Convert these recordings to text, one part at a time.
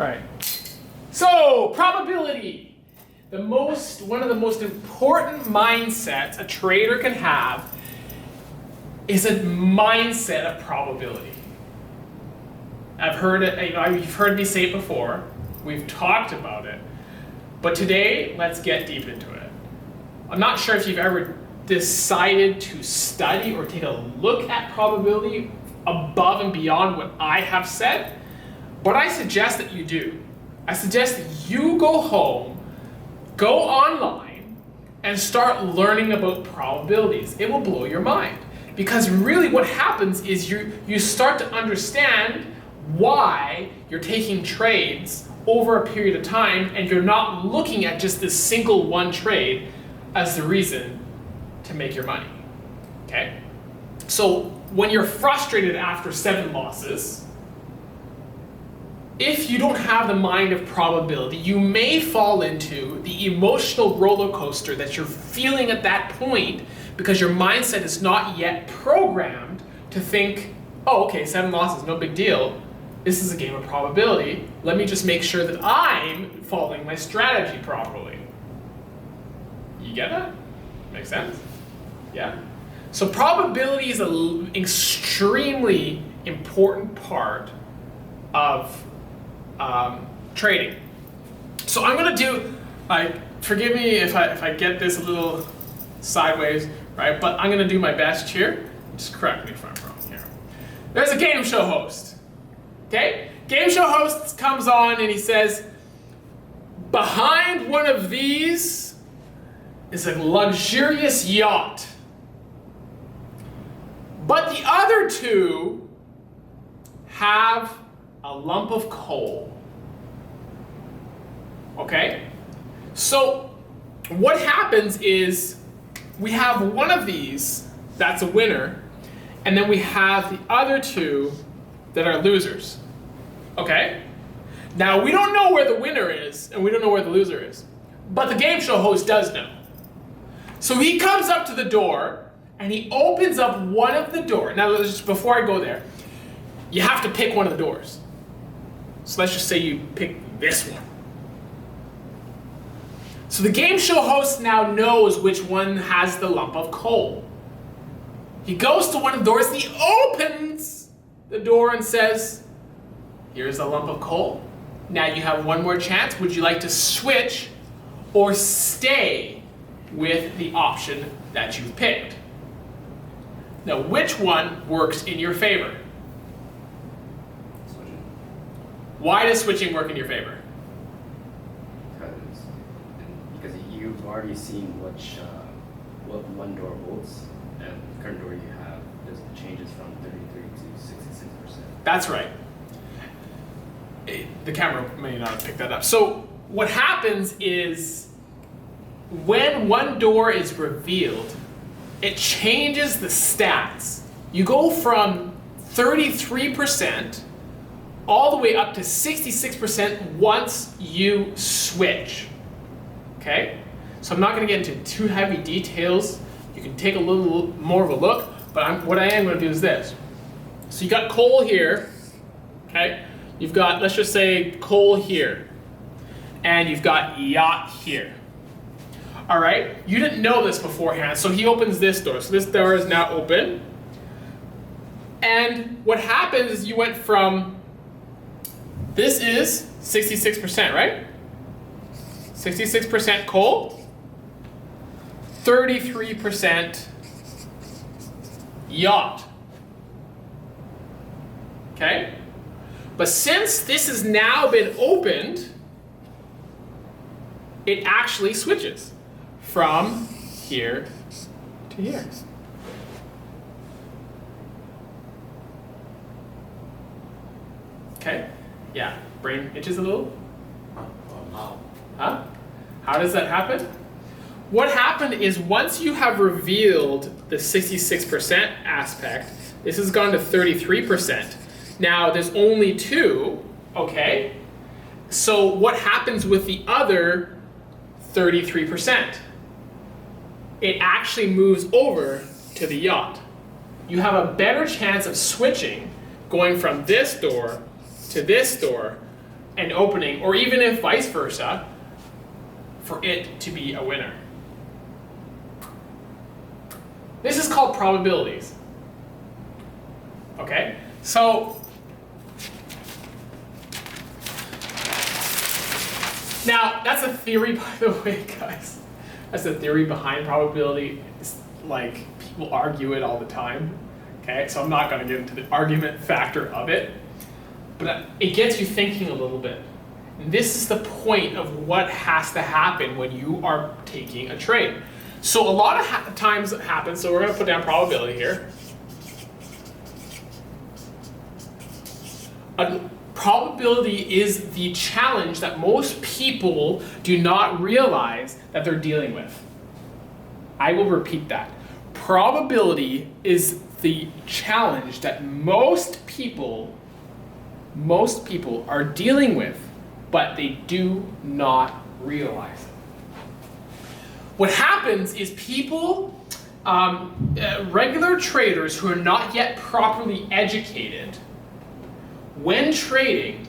All right. So, probability. One of the most important mindsets a trader can have is a mindset of probability. I've heard it, you've heard me say it before. We've talked about it. But today, let's get deep into it. I'm not sure if you've ever decided to study or take a look at probability above and beyond what I have said, but I suggest that you do. I suggest that you go home, go online, and start learning about probabilities. It will blow your mind. Because really what happens is you start to understand why you're taking trades over a period of time, and you're not looking at just this single one trade as the reason to make your money, okay? So when you're frustrated after 7 losses, if you don't have the mind of probability, you may fall into the emotional roller coaster that you're feeling at that point because your mindset is not yet programmed to think, oh, okay, 7 losses, no big deal. This is a game of probability. Let me just make sure that I'm following my strategy properly. You get that? Makes sense? Yeah? So probability is an extremely important part of trading. So I'm gonna do, forgive me if I get this a little sideways, right? But I'm gonna do my best here. Just correct me if I'm wrong here. There's a game show host. Okay? Game show host comes on and he says, behind one of these is a luxurious yacht. But the other 2 have a lump of coal. Okay? So what happens is we have one of these that's a winner, and then we have the other 2 that are losers. Okay? Now, we don't know where the winner is, and we don't know where the loser is. But the game show host does know. So he comes up to the door, and he opens up one of the doors. Now, just before I go there, you have to pick one of the doors. So let's just say you pick this one. So the game show host now knows which one has the lump of coal. He goes to one of the doors, and he opens the door and says, here's a lump of coal. Now you have one more chance. Would you like to switch or stay with the option that you've picked? Now, which one works in your favor? Switching. Why does switching work in your favor? Because you've already seen what one door holds, and the current door you have changes from 33 to 66%. That's right. The camera may not have picked that up. So what happens is when one door is revealed, it changes the stats. You go from 33% all the way up to 66% once you switch. Okay? So I'm not going to get into too heavy details. You can take a little more of a look, but what I am going to do is this. So you got coal here, okay? You've got, let's just say, coal here, and you've got yacht here. All right, you didn't know this beforehand, so he opens this door. So this door is now open. And what happens is you went from, this is 66%, right? 66% coal, 33% yacht. Okay? But since this has now been opened, it actually switches from here to here. Okay? Yeah, brain itches a little? Huh? How does that happen? What happened is once you have revealed the 66% aspect, this has gone to 33%. Now there's only 2, okay? So what happens with the other 33%? It actually moves over to the yacht. You have a better chance of switching, going from this door to this door, an opening, or even if vice versa, for it to be a winner. This is called probabilities. Okay? So, now that's a theory, by the way, guys. That's the theory behind probability. It's like people argue it all the time. Okay? So I'm not going to get into the argument factor of it. But it gets you thinking a little bit. And this is the point of what has to happen when you are taking a trade. So a lot of times it happens, so we're going to put down probability here. A probability is the challenge that most people do not realize that they're dealing with. I will repeat that. Probability is the challenge that most people are dealing with, but they do not realize it. What happens is people, regular traders who are not yet properly educated, when trading,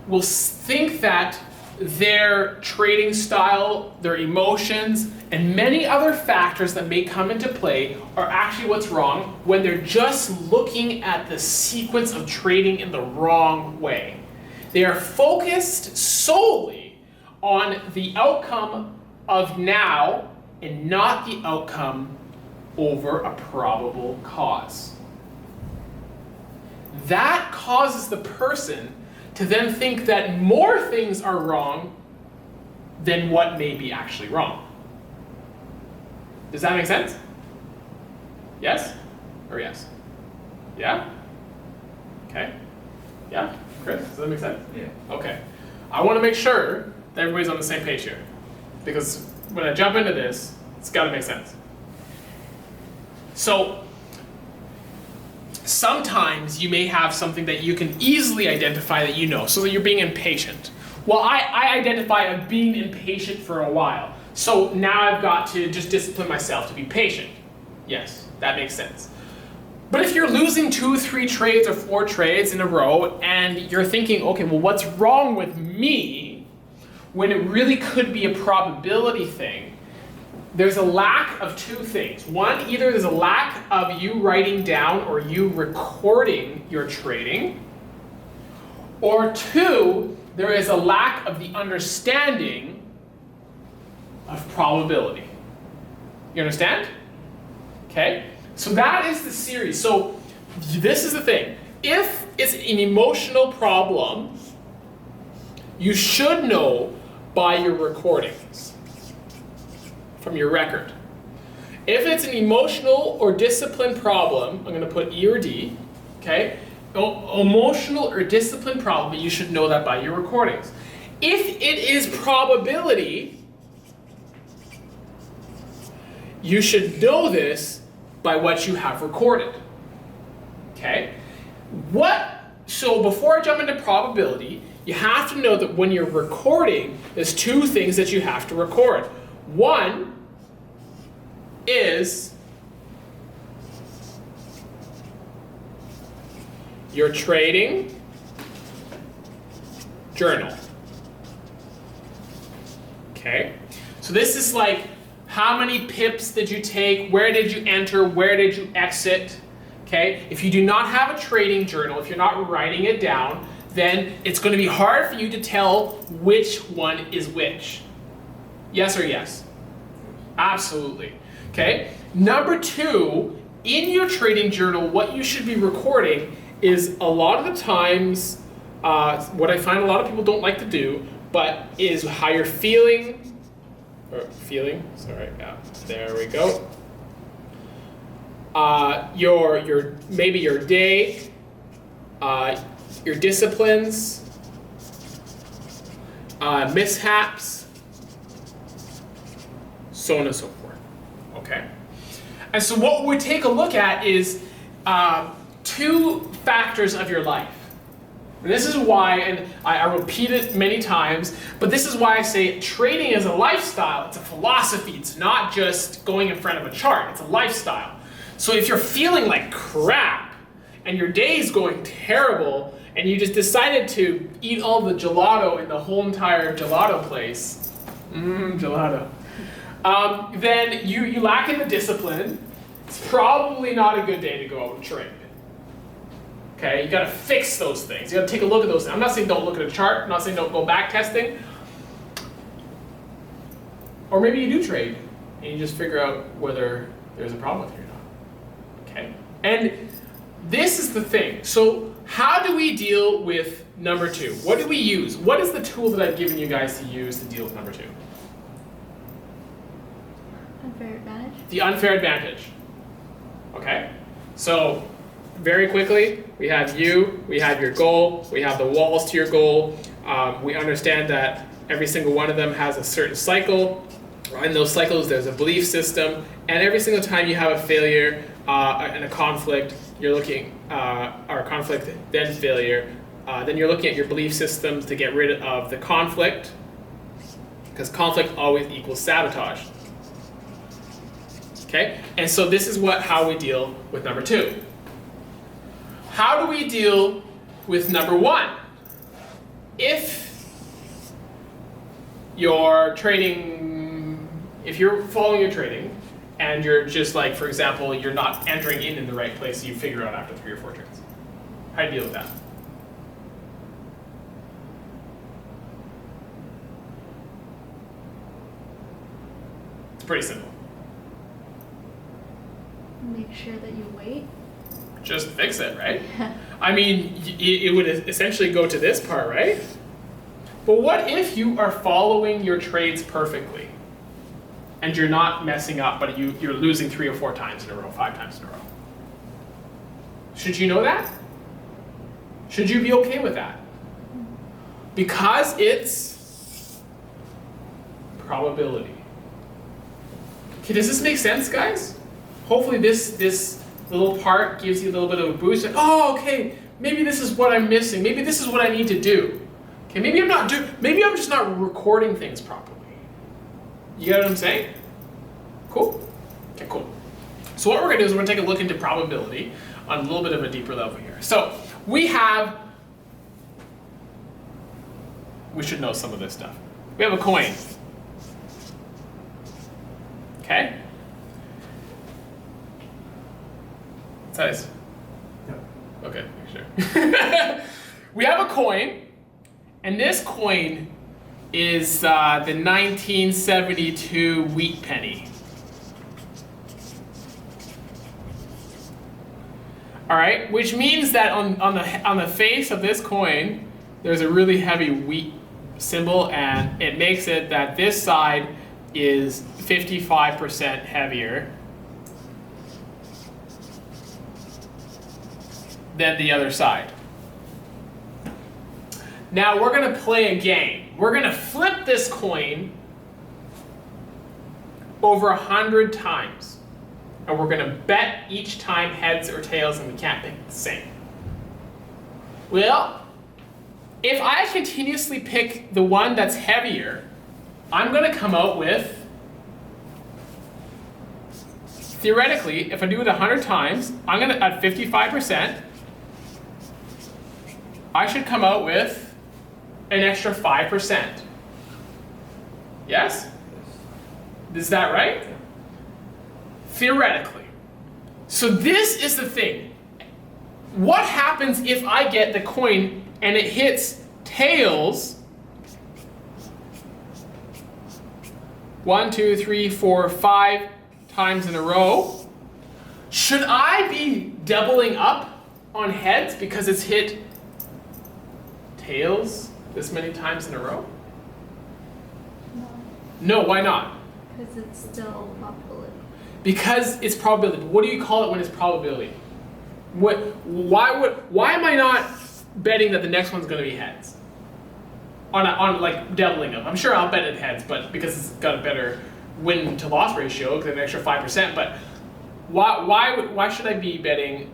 will think that their trading style, their emotions, and many other factors that may come into play are actually what's wrong when they're just looking at the sequence of trading in the wrong way. They are focused solely on the outcome of now and not the outcome over a probable cause. That causes the person to then think that more things are wrong than what may be actually wrong. Does that make sense? Yes? Or yes? Yeah? Okay. Yeah? Chris, does that make sense? Yeah. Okay. I want to make sure that everybody's on the same page here. Because when I jump into this, it's got to make sense. So, sometimes you may have something that you can easily identify that you know, so that you're being impatient. Well, I identify as being impatient for a while. So now I've got to just discipline myself to be patient. Yes, that makes sense. But if you're losing 2, 3 trades or 4 trades in a row and you're thinking, okay, well, what's wrong with me? When it really could be a probability thing, there's a lack of 2 things. One, either there's a lack of you writing down or you recording your trading, or 2, there is a lack of the understanding of probability. You understand? Okay? So that is the series. So this is the thing. If it's an emotional problem, you should know by your recordings from your record. If it's an emotional or discipline problem, I'm going to put E or D, okay? Emotional or discipline problem, you should know that by your recordings. If it is probability, you should know this by what you have recorded. Okay? So before I jump into probability, you have to know that when you're recording, there's 2 things that you have to record. One is your trading journal. Okay? So this is like, how many pips did you take? Where did you enter? Where did you exit? Okay? If you do not have a trading journal, if you're not writing it down, then it's going to be hard for you to tell which one is which. Yes or yes? Absolutely. Okay? Number 2, in your trading journal, what you should be recording is a lot of the times, what I find a lot of people don't like to do, but is how you're feeling. Sorry, yeah, there we go. Maybe your day, your disciplines, mishaps, so on and so forth. Okay, and so what we take a look at is 2 factors of your life. And this is why, and I repeat it many times, but this is why I say trading is a lifestyle. It's a philosophy. It's not just going in front of a chart. It's a lifestyle. So if you're feeling like crap and your day is going terrible and you just decided to eat all the gelato in the whole entire gelato place, gelato, then you lack in the discipline. It's probably not a good day to go out and trade. Okay, you gotta fix those things. You gotta take a look at those things. I'm not saying don't look at a chart. I'm not saying don't go back testing. Or maybe you do trade, and you just figure out whether there's a problem with it or not. Okay? And this is the thing. So how do we deal with number 2? What do we use? What is the tool that I've given you guys to use to deal with number 2? Unfair advantage. The unfair advantage. Okay? So very quickly, we have you, we have your goal, we have the walls to your goal. We understand that every single one of them has a certain cycle. In those cycles, there's a belief system, and every single time you have a failure and a conflict, you're looking, or conflict then failure, then you're looking at your belief systems to get rid of the conflict, because conflict always equals sabotage. Okay, and so this is how we deal with number 2. How do we deal with number 1? If you're trading, if you're following your trading, and you're just like, for example, you're not entering in the right place, you figure out after 3 or 4 trades. How do you deal with that? It's pretty simple. Make sure that you wait. Just fix it, right? I mean, it would essentially go to this part, right? But what if you are following your trades perfectly and you're not messing up, but you're losing 3 or 4 times in a row, 5 times in a row? Should you know that? Should you be okay with that? Because it's probability. Okay, does this make sense, guys? Hopefully this little part gives you a little bit of a boost. Like, oh, okay, maybe this is what I'm missing. Maybe this is what I need to do. Okay, maybe I'm just not recording things properly. You get what I'm saying? Cool? Okay, cool. So what we're gonna do is we're gonna take a look into probability on a little bit of a deeper level here. So we should know some of this stuff. We have a coin. Okay? Size? Yeah. Okay, sure. We have a coin, and this coin is the 1972 wheat penny. All right, which means that on the face of this coin, there's a really heavy wheat symbol, and it makes it that this side is 55% heavier than the other side. Now we're gonna play a game. We're gonna flip this coin over 100 times. And we're gonna bet each time heads or tails, and we can't pick the same. Well, if I continuously pick the one that's heavier, I'm gonna come out with, theoretically, if I do it 100 times, I'm gonna, at 55%, I should come out with an extra 5%. Yes? Is that right? Theoretically. So this is the thing. What happens if I get the coin and it hits tails 1, 2, 3, 4, 5 times in a row? Should I be doubling up on heads because it's hit tails this many times in a row? No, why not? Because it's still probability. Because it's probability. What do you call it when it's probability? Why am I not betting that the next one's going to be heads? On like doubling them. I'm sure I'll bet it heads, but because it's got a better win to loss ratio, because an extra 5%. But why should I be betting,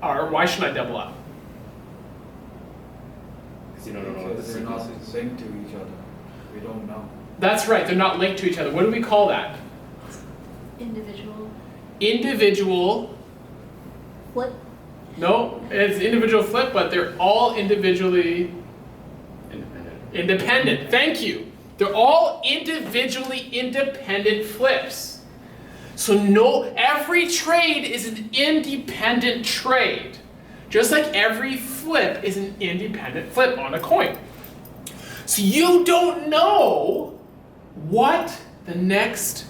or why should I double up? Because you don't know what Because they're not linked to each other. We don't know. That's right. They're not linked to each other. What do we call that? Individual. Individual Flip. No, it's individual flip, but they're all individually independent. Thank you. They're all individually independent flips. So every trade is an independent trade. Just like every flip is an independent flip on a coin. So you don't know what the next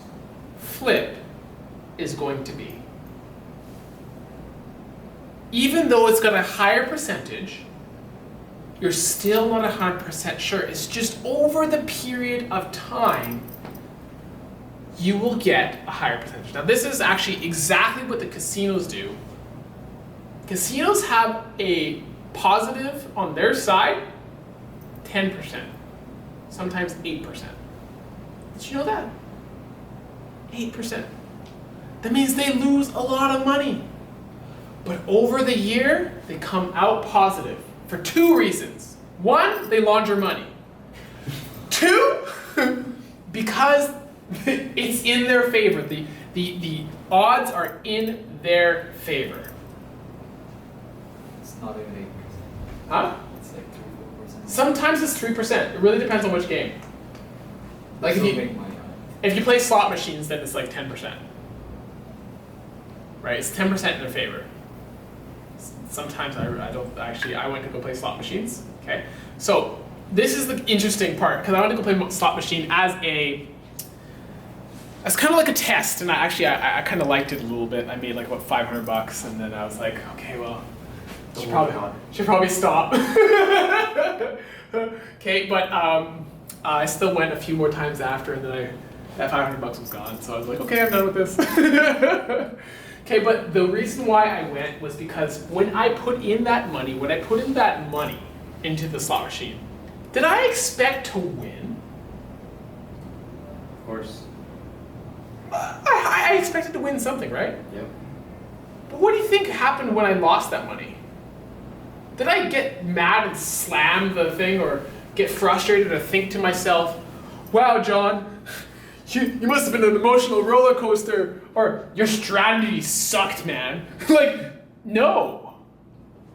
flip is going to be. Even though it's got a higher percentage, you're still not 100% sure. It's just over the period of time, you will get a higher percentage. Now this is actually exactly what the casinos do. Casinos have a positive on their side, 10%, sometimes 8%. Did you know that? 8%. That means they lose a lot of money. But over the year, they come out positive for two reasons. One, they launder money. Two, because it's in their favor. The odds are in their favor. It's not even 8%. Huh? It's like 3-4%. Sometimes it's 3%. It really depends on which game. Like Still make money on it. if you play slot machines, then it's like 10%. Right? It's 10% in their favor. Sometimes I don't actually, I went to go play slot machines. Okay? So this is the interesting part, because I went to go play slot machine as kind of like a test, and I kind of liked it a little bit. I made like about $500, and then I was like, okay, well, should probably stop. Okay, but I still went a few more times after, and then that $500 was gone. So I was like, okay, I'm done with this. Okay, but the reason why I went was because when I put in that money into the slot machine, did I expect to win? Of course. I expected to win something, right? Yep. But what do you think happened when I lost that money? Did I get mad and slam the thing, or get frustrated, or think to myself, wow, John, you must have been an emotional roller coaster, or your strategy sucked, man? Like, no.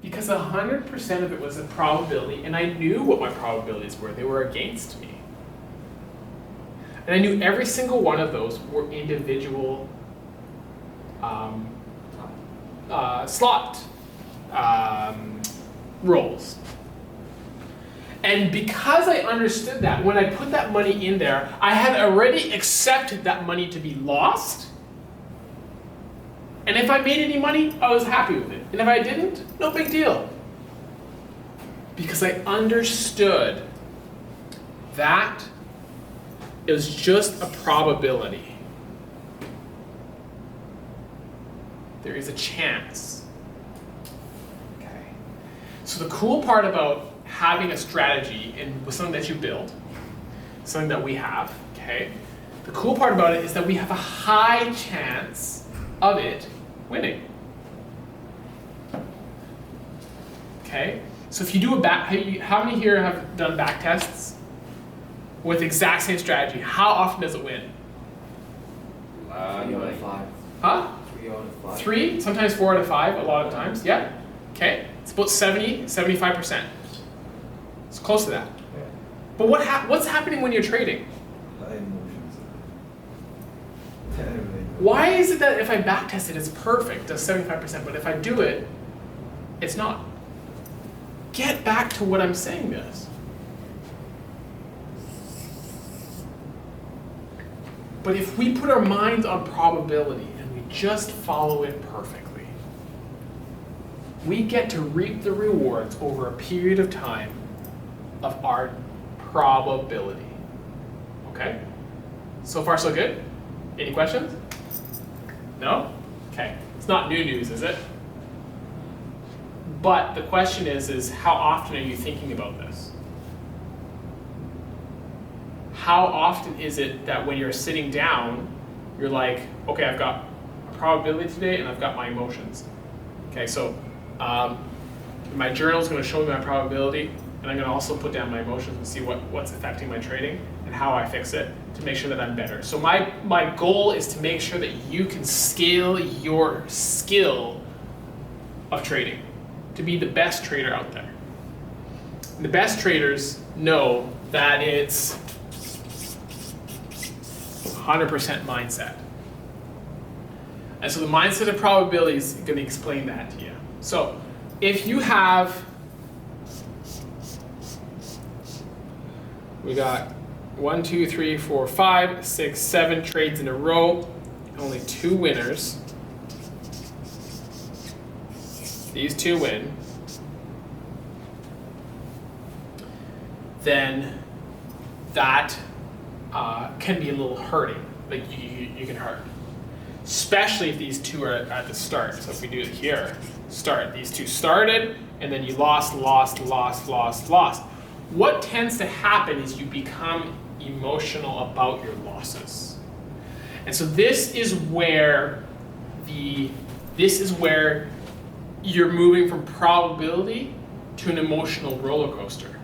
Because 100% of it was a probability, and I knew what my probabilities were. They were against me. And I knew every single one of those were individual slot rolls. And because I understood that, when I put that money in there, I had already accepted that money to be lost. And if I made any money, I was happy with it. And if I didn't, no big deal. Because I understood that it was just a probability. There is a chance. Okay. So the cool part about having a strategy and with something that you build, something that we have, okay? The cool part about it is that we have a high chance of it winning. Okay? So if you do how many here have done back tests with the exact same strategy? How often does it win? 3 out of 5. Huh? 3 out of 5. 3, sometimes 4 out of 5, a lot of times. Yeah. Okay. It's about 75%. It's close to that. Yeah. But what's happening when you're trading? High emotions. Why is it that if I backtest it, it's perfect, does 75%, but if I do it, it's not? Get back to what I'm saying this. But if we put our minds on probability and we just follow it perfectly, we get to reap the rewards over a period of time of our probability. Okay? So far, so good? Any questions? No? Okay. It's not new news, is it? But the question is how often are you thinking about this? How often is it that when you're sitting down, you're like, okay, I've got a probability today and I've got my emotions. Okay, so my journal is going to show me my probability, and I'm going to also put down my emotions and see what's affecting my trading and how I fix it to make sure that I'm better. So my goal is to make sure that you can scale your skill of trading, to be the best trader out there. And the best traders know that it's 100% mindset. And so the mindset of probabilities is going to explain that to you. So if you have, we got 1, 2, 3, 4, 5, 6, 7 trades in a row, only 2 winners. These 2 win. Then that can be a little hurting. Like you can hurt. Especially if these 2 are at the start. So if we do it here, start. These 2 started, and then you lost. What tends to happen is you become emotional about your losses. And so this is where you're moving from probability to an emotional roller coaster.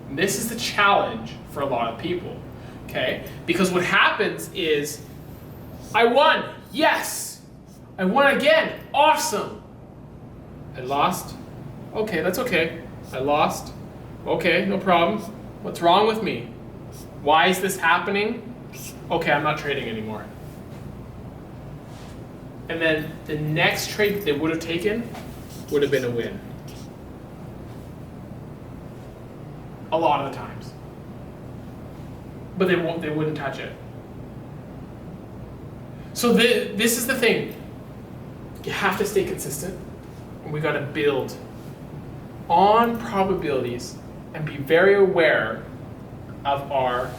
And this is the challenge for a lot of people, okay? Because what happens is, I won, yes! I won again, awesome! I lost, okay, that's okay. I lost, okay, no problem. What's wrong with me? Why is this happening? Okay, I'm not trading anymore. And then the next trade that they would have taken would have been a win. A lot of the times. But they wouldn't touch it. So this is the thing. You have to stay consistent. And we got to build on probabilities and be very aware of our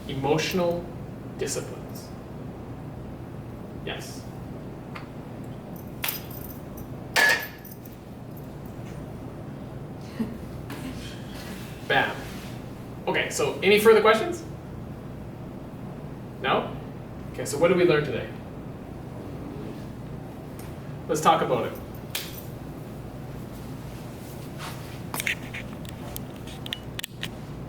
emotional disciplines. Yes. Bam. Okay, so any further questions? No? Okay, so what did we learn today? Let's talk about it.